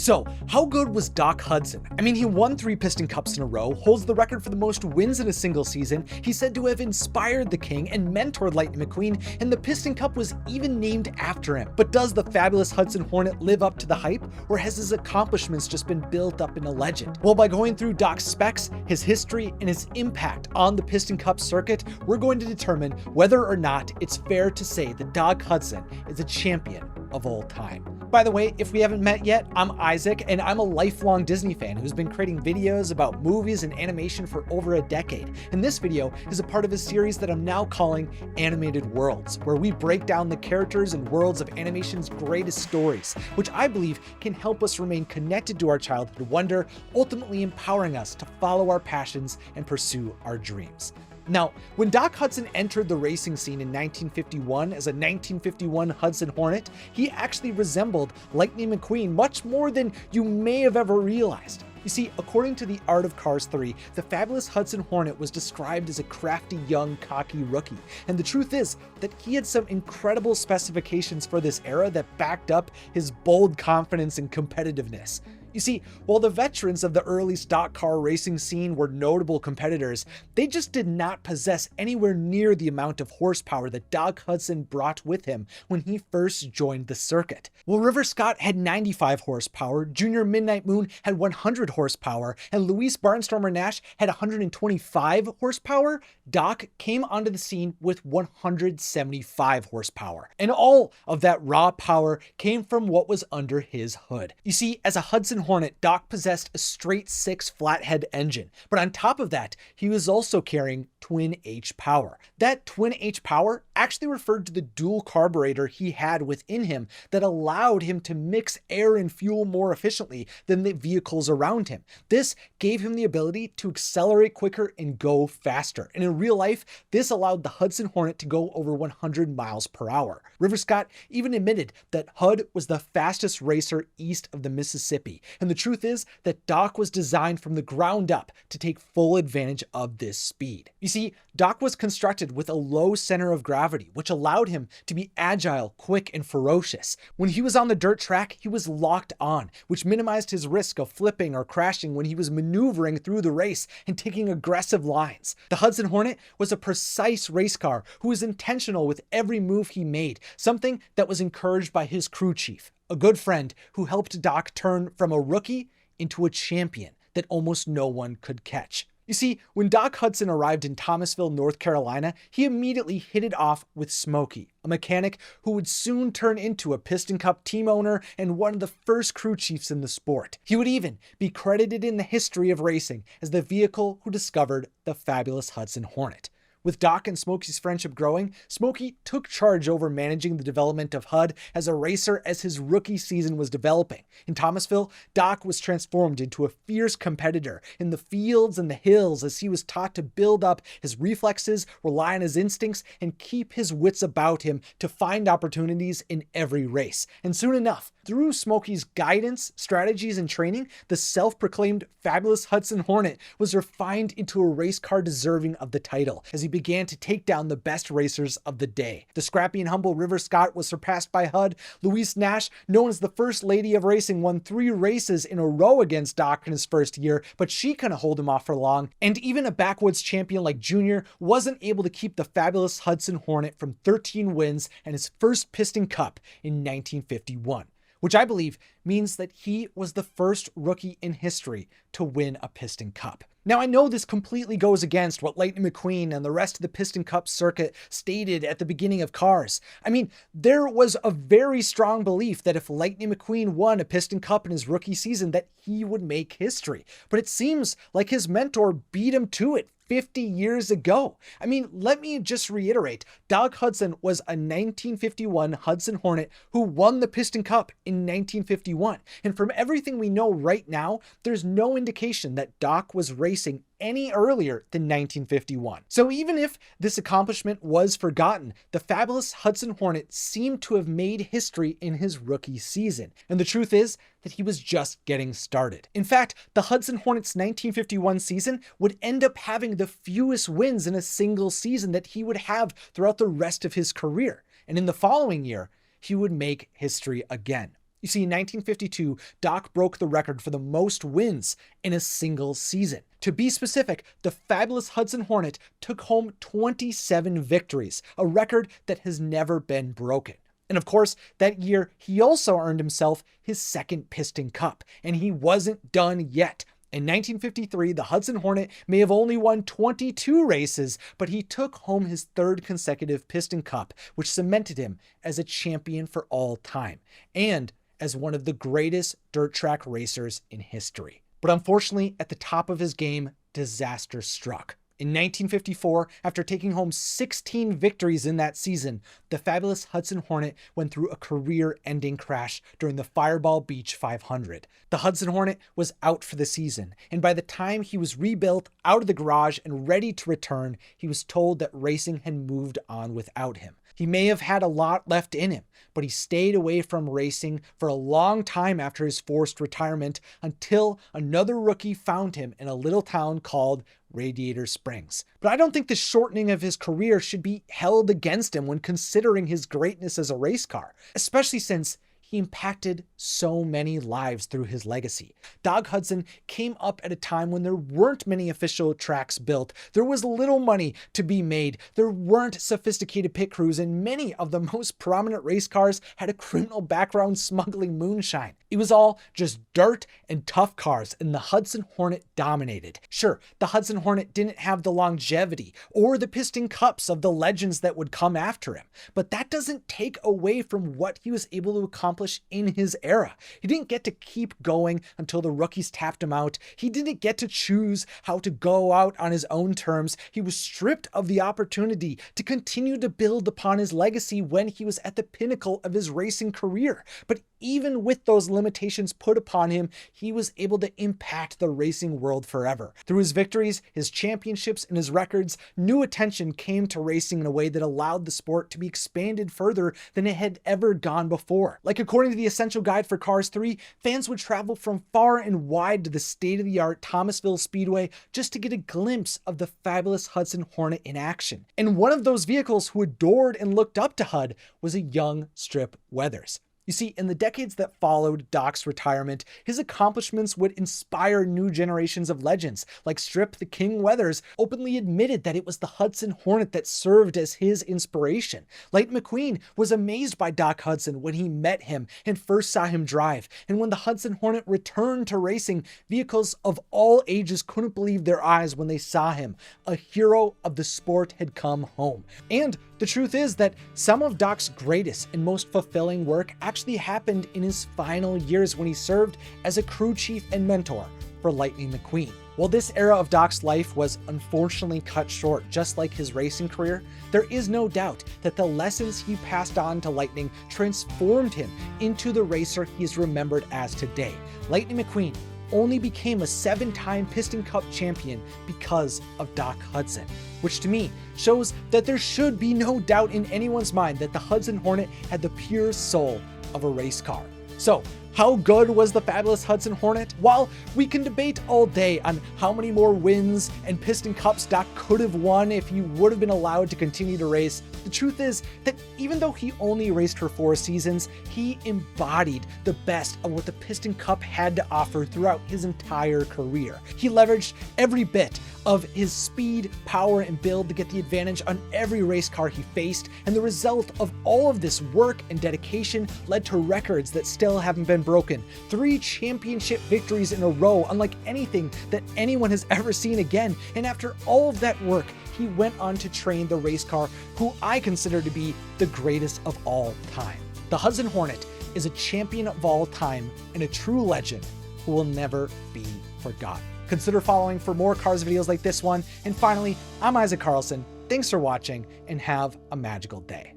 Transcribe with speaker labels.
Speaker 1: So, how good was Doc Hudson? I mean, he won 3 Piston Cups in a row, holds the record for the most wins in a single season, he's said to have inspired the King and mentored Lightning McQueen, and the Piston Cup was even named after him. But does the Fabulous Hudson Hornet live up to the hype, or has his accomplishments just been built up in a legend? Well, by going through Doc's specs, his history, and his impact on the Piston Cup circuit, we're going to determine whether or not it's fair to say that Doc Hudson is a champion of all time. By the way, if we haven't met yet, I'm Isaac, and I'm a lifelong Disney fan who's been creating videos about movies and animation for over a decade. And this video is a part of a series that I'm now calling Animated Worlds, where we break down the characters and worlds of animation's greatest stories, which I believe can help us remain connected to our childhood wonder, ultimately empowering us to follow our passions and pursue our dreams. Now, when Doc Hudson entered the racing scene in 1951 as a 1951 Hudson Hornet, he actually resembled Lightning McQueen much more than you may have ever realized. You see, according to The Art of Cars 3, the Fabulous Hudson Hornet was described as a crafty, young, cocky rookie. And the truth is that he had some incredible specifications for this era that backed up his bold confidence and competitiveness. You see, while the veterans of the early stock car racing scene were notable competitors, they just did not possess anywhere near the amount of horsepower that Doc Hudson brought with him when he first joined the circuit. While River Scott had 95 horsepower, Junior Midnight Moon had 100 horsepower, and Luis Barnstormer Nash had 125 horsepower, Doc came onto the scene with 175 horsepower. And all of that raw power came from what was under his hood. You see, as a Hudson Hornet, Doc possessed a straight 6 flathead engine, but on top of that, he was also carrying twin H power. That twin H power actually referred to the dual carburetor he had within him that allowed him to mix air and fuel more efficiently than the vehicles around him. This gave him the ability to accelerate quicker and go faster. And in real life, this allowed the Hudson Hornet to go over 100 miles per hour. River Scott even admitted that Hud was the fastest racer east of the Mississippi. And the truth is that Doc was designed from the ground up to take full advantage of this speed. You see, Doc was constructed with a low center of gravity, which allowed him to be agile, quick, and ferocious. When he was on the dirt track, he was locked on, which minimized his risk of flipping or crashing when he was maneuvering through the race and taking aggressive lines. The Hudson Hornet was a precise race car who was intentional with every move he made, something that was encouraged by his crew chief, a good friend who helped Doc turn from a rookie into a champion that almost no one could catch. You see, when Doc Hudson arrived in Thomasville, North Carolina, he immediately hit it off with Smokey, a mechanic who would soon turn into a Piston Cup team owner and one of the first crew chiefs in the sport. He would even be credited in the history of racing as the vehicle who discovered the Fabulous Hudson Hornet. With Doc and Smokey's friendship growing, Smokey took charge over managing the development of Hud as a racer as his rookie season was developing. In Thomasville, Doc was transformed into a fierce competitor in the fields and the hills as he was taught to build up his reflexes, rely on his instincts, and keep his wits about him to find opportunities in every race. And soon enough, through Smokey's guidance, strategies, and training, the self-proclaimed Fabulous Hudson Hornet was refined into a race car deserving of the title as he began to take down the best racers of the day. The scrappy and humble River Scott was surpassed by Hud. Louise Nash, known as the First Lady of Racing, won 3 races in a row against Doc in his first year, but she couldn't hold him off for long. And even a backwoods champion like Junior wasn't able to keep the Fabulous Hudson Hornet from 13 wins and his first Piston Cup in 1951. Which I believe means that he was the first rookie in history to win a Piston Cup. Now, I know this completely goes against what Lightning McQueen and the rest of the Piston Cup circuit stated at the beginning of Cars. I mean, there was a very strong belief that if Lightning McQueen won a Piston Cup in his rookie season, that he would make history. But it seems like his mentor beat him to it 50 years ago. I mean, let me just reiterate, Doc Hudson was a 1951 Hudson Hornet who won the Piston Cup in 1951. And from everything we know right now, there's no indication that Doc was racing any earlier than 1951. So even if this accomplishment was forgotten, the Fabulous Hudson Hornet seemed to have made history in his rookie season. And the truth is that he was just getting started. In fact, the Hudson Hornet's 1951 season would end up having the fewest wins in a single season that he would have throughout the rest of his career. And in the following year, he would make history again. You see, in 1952, Doc broke the record for the most wins in a single season. To be specific, the Fabulous Hudson Hornet took home 27 victories, a record that has never been broken. And of course, that year, he also earned himself his second Piston Cup, and he wasn't done yet. In 1953, the Hudson Hornet may have only won 22 races, but he took home his third consecutive Piston Cup, which cemented him as a champion for all time, and as one of the greatest dirt track racers in history. But unfortunately, at the top of his game, disaster struck. In 1954, after taking home 16 victories in that season, the Fabulous Hudson Hornet went through a career-ending crash during the Fireball Beach 500. The Hudson Hornet was out for the season, and by the time he was rebuilt out of the garage and ready to return, he was told that racing had moved on without him. He may have had a lot left in him, but he stayed away from racing for a long time after his forced retirement until another rookie found him in a little town called Radiator Springs. But I don't think the shortening of his career should be held against him when considering his greatness as a race car, especially since he impacted so many lives through his legacy. Doc Hudson came up at a time when there weren't many official tracks built. There was little money to be made. There weren't sophisticated pit crews, and many of the most prominent race cars had a criminal background smuggling moonshine. It was all just dirt and tough cars, and the Hudson Hornet dominated. Sure, the Hudson Hornet didn't have the longevity or the Piston Cups of the legends that would come after him, but that doesn't take away from what he was able to accomplish in his era. He didn't get to keep going until the rookies tapped him out. He didn't get to choose how to go out on his own terms. He was stripped of the opportunity to continue to build upon his legacy when he was at the pinnacle of his racing career. But even with those limitations put upon him, he was able to impact the racing world forever. Through his victories, his championships, and his records, new attention came to racing in a way that allowed the sport to be expanded further than it had ever gone before. Like according to the Essential Guide for Cars 3, fans would travel from far and wide to the state-of-the-art Thomasville Speedway just to get a glimpse of the Fabulous Hudson Hornet in action. And one of those vehicles who adored and looked up to Hud was a young Strip Weathers. You see, in the decades that followed Doc's retirement, his accomplishments would inspire new generations of legends. Like Strip the King Weathers openly admitted that it was the Hudson Hornet that served as his inspiration. Lightning McQueen was amazed by Doc Hudson when he met him and first saw him drive. And when the Hudson Hornet returned to racing, vehicles of all ages couldn't believe their eyes when they saw him. A hero of the sport had come home. And the truth is that some of Doc's greatest and most fulfilling work actually happened in his final years when he served as a crew chief and mentor for Lightning McQueen. While this era of Doc's life was unfortunately cut short, just like his racing career, there is no doubt that the lessons he passed on to Lightning transformed him into the racer he is remembered as today. Lightning McQueen only became a 7-time Piston Cup champion because of Doc Hudson, which to me shows that there should be no doubt in anyone's mind that the Hudson Hornet had the pure soul of a race car. So, how good was the Fabulous Hudson Hornet? While we can debate all day on how many more wins and Piston Cups Doc could have won if he would have been allowed to continue to race, the truth is that even though he only raced for 4 seasons, he embodied the best of what the Piston Cup had to offer throughout his entire career. He leveraged every bit of his speed, power, and build to get the advantage on every race car he faced, and the result of all of this work and dedication led to records that still haven't been broken. 3 championship victories in a row, unlike anything that anyone has ever seen again. And after all of that work, he went on to train the race car who I consider to be the greatest of all time. The Hudson Hornet is a champion of all time and a true legend who will never be forgotten. Consider following for more cars videos like this one. And finally, I'm Isaac Carlson. Thanks for watching and have a magical day.